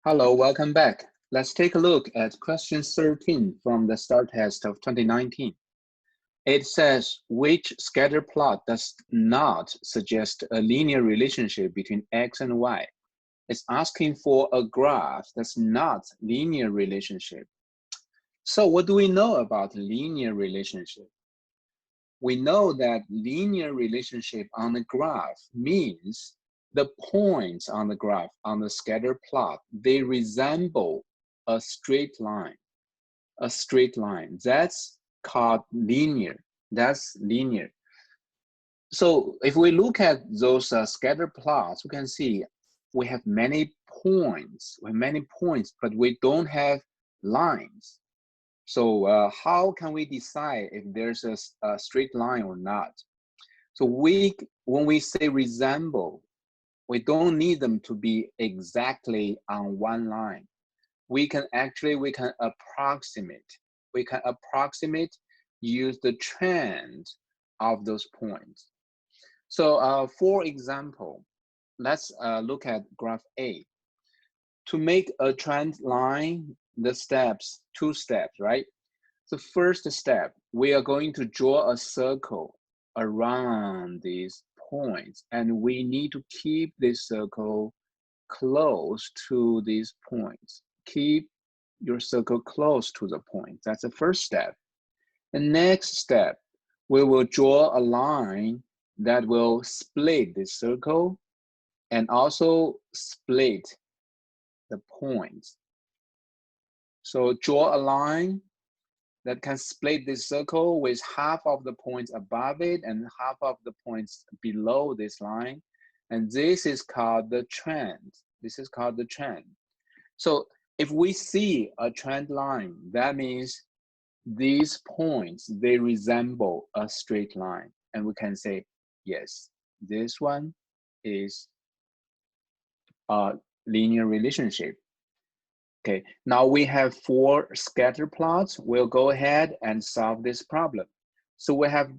Hello, welcome back. Let's take a look at question 13 from the STARR test of 2019. It says, which scatter plot does not suggest a linear relationship between x and y? It's asking for a graph that's not linear relationship. So what do we know about linear relationship? We know that linear relationship on the graph means the points on the graph, on the scatter plot, they resemble a straight line. A straight line. That's called linear. That's linear. So if we look at those scatter plots, we can see we have many points. We have many points, but we don't have lines. So how can we decide if there's a straight line or not? So when we say resemble, we don't need them to be exactly on one line. We can approximate. We can approximate, use the trend of those points. So for example, let's look at graph A. To make a trend line, the steps, 2 steps, right? The first step, we are going to draw a circle around these points, and we need to keep this circle close to these points. Keep your circle close to the point. That's the first step. The next step, we will draw a line that will split this circle and also split the points. So draw a line that can split this circle with half of the points above it and half of the points below this line. And this is called the trend. This is called the trend. So if we see a trend line, that means these points, they resemble a straight line. And we can say, yes, this one is a linear relationship. Okay, now we have 4 scatter plots. We'll go ahead and solve this problem. So we have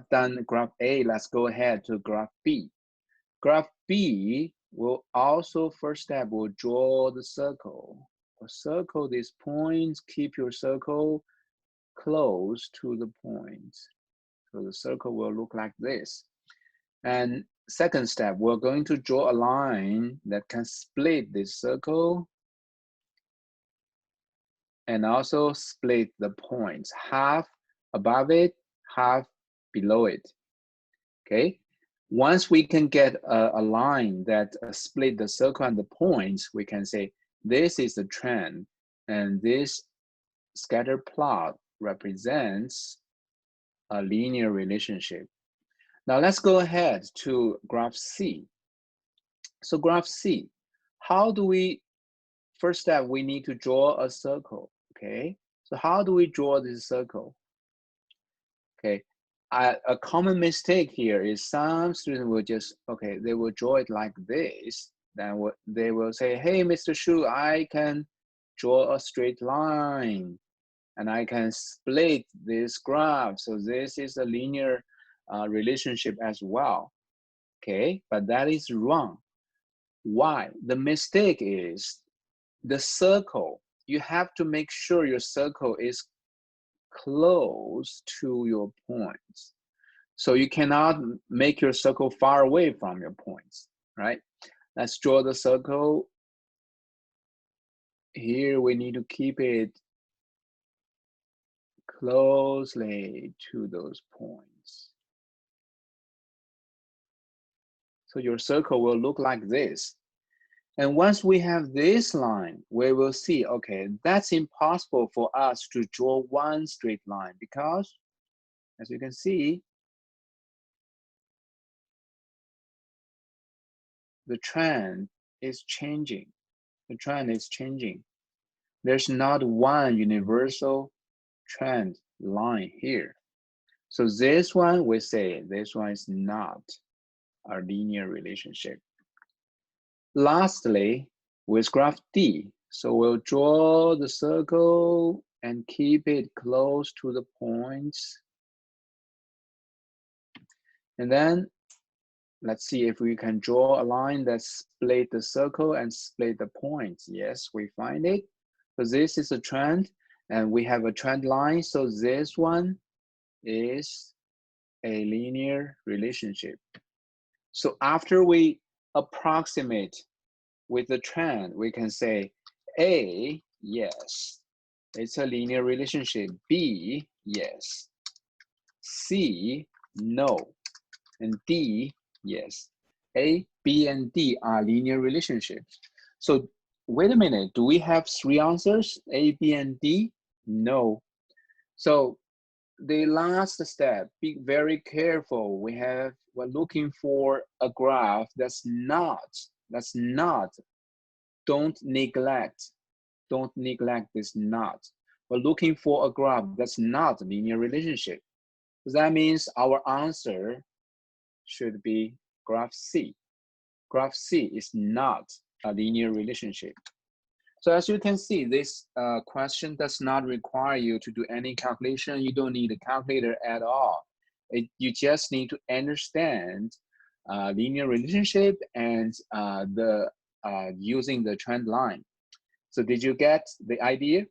done graph A. Let's go ahead to graph B. Graph B will also, first step, we'll draw the circle. We'll circle these points. Keep your circle close to the points. So the circle will look like this. And second step, we're going to draw a line that can split this circle and also split the points, half above it, half below it. Okay, once we can get a line that split the circle and the points, we can say this is the trend, and this scatter plot represents a linear relationship. Now let's go ahead to graph C. So graph C, how do we, first step, we need to draw a circle. Okay, so how do we draw this circle? Okay, a common mistake here is some students will just, okay, they will draw it like this. Then they will say, hey, Mr. Shu, I can draw a straight line and I can split this graph. So this is a linear relationship as well. Okay, but that is wrong. Why? The mistake is the circle. You have to make sure your circle is close to your points. So you cannot make your circle far away from your points, right? Let's draw the circle. Here we need to keep it closely to those points. So your circle will look like this. And once we have this line, we will see, okay, that's impossible for us to draw one straight line because, as you can see, the trend is changing. The trend is changing. There's not one universal trend line here. So this one, we say this one is not a linear relationship. Lastly, with graph D, so we'll draw the circle and keep it close to the points. And then Let's see if we can draw a line that split the circle and split the points. Yes, we find it. So this is a trend, and we have a trend line. So this one is a linear relationship. So after we approximate with the trend, we can say A, yes, it's a linear relationship. B, yes. C, no. And D, yes. A, B, and D are linear relationships. So wait a minute, do we have three answers, A, B, and D? No. So the last step, be very careful. We're looking for a graph that's not, don't neglect this not. We're looking for a graph that's not a linear relationship. So that means our answer should be graph C. Graph C is not a linear relationship. So as you can see, this question does not require you to do any calculation. You don't need a calculator at all. You just need to understand linear relationship and using the trend line. So did you get the idea?